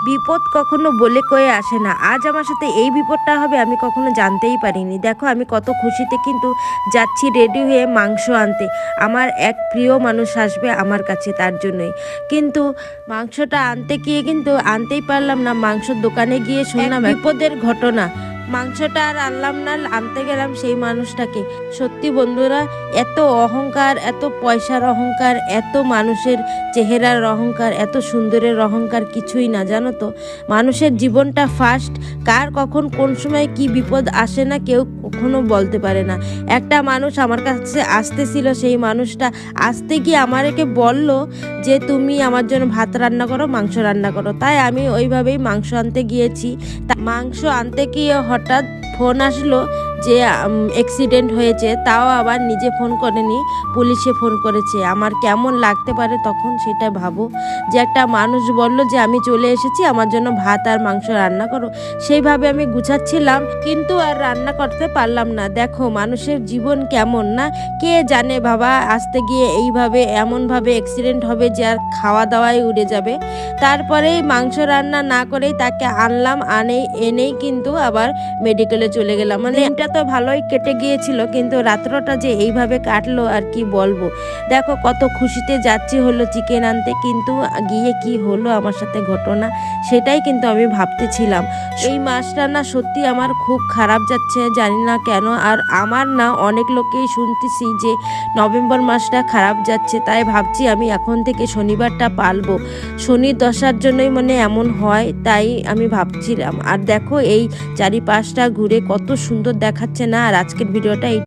বিপদ কখনো বলে কয়ে আসে না। আজ আমার সাথে এই বিপদটা হবে আমি কখনো জানতেই পারিনি। দেখো আমি কত খুশিতে কিন্তু যাচ্ছি রেডি হয়ে মাংস আনতে। আমার এক প্রিয় মানুষ আসবে আমার কাছে, তার জন্যই। কিন্তু মাংসটা আনতে গিয়ে কিন্তু আনতেই পারলাম না। মাংসর দোকানে গিয়ে শুনলাম বিপদের ঘটনা। মাংসটা আর আনলাম না, আনতে গেলাম সেই মানুষটাকে। সত্যি বন্ধুরা, এত অহংকার, এত পয়সার অহংকার, এত মানুষের চেহারার অহংকার, এত সুন্দরের অহংকার কিছুই না, জানো তো। মানুষের জীবনটা ফার্স্ট, কার কখন কোন সময় কি বিপদ আসে না কেউ কখনো বলতে পারে না। একটা মানুষ আমার কাছে আসতেছিল, সেই মানুষটা আসতে গিয়ে আমাকে বলল যে তুমি আমার জন্য ভাত রান্না করো, মাংস রান্না করো। তাই আমি ওইভাবেই মাংস আনতে গিয়েছি। মাংস আনতে গিয়ে হঠাৎ ফোন আসলো যে অ্যাক্সিডেন্ট হয়েছে। তাও আবার নিজে ফোন করেনি, পুলিশে ফোন করেছে। আমার কেমন লাগতে পারে তখন সেটা ভাবো, যে একটা মানুষ বলল যে আমি চলে এসেছি, আমার জন্য ভাত আর মাংস রান্না করো। সেইভাবে আমি গুছাচ্ছিলাম, কিন্তু আর রান্না করতে পারলাম না। দেখো মানুষের জীবন কেমন না, কে জানে বাবা, আসতে গিয়ে এইভাবে এমনভাবে অ্যাক্সিডেন্ট হবে যে আর খাওয়া দাওয়াই উড়ে যাবে। তারপরেই মাংস রান্না না করেই তাকে আনলাম, এনেই কিন্তু আবার মেডিকেলে চলে গেলাম। মানে দিনটা তো ভালোই কেটে গিয়েছিল, কিন্তু রাত্রটা যে এইভাবে কাটলো আর কি বলবো। দেখো কত খুশিতে যাচ্ছি হলো চিকেন আনতে, কিন্তু গিয়ে কি হলো আমার সাথে ঘটনা, সেটাই কিন্তু আমি ভাবতেছিলাম। এই মাসটা না সত্যি আমার খুব খারাপ যাচ্ছে, জানি না কেন। আর আমার না অনেক লোকেই শুনতেছি যে নভেম্বর মাসটা খারাপ যাচ্ছে। তাই ভাবছি আমি এখন থেকে শনিবারটা পালবো। শনির দশার জন্যই মানে এমন হয়, তাই আমি ভাবছিলাম। আর দেখো এই চারিপাশটা ঘুরে কত সুন্দর দেখাচ্ছে না। আর আজকের ভিডিওটা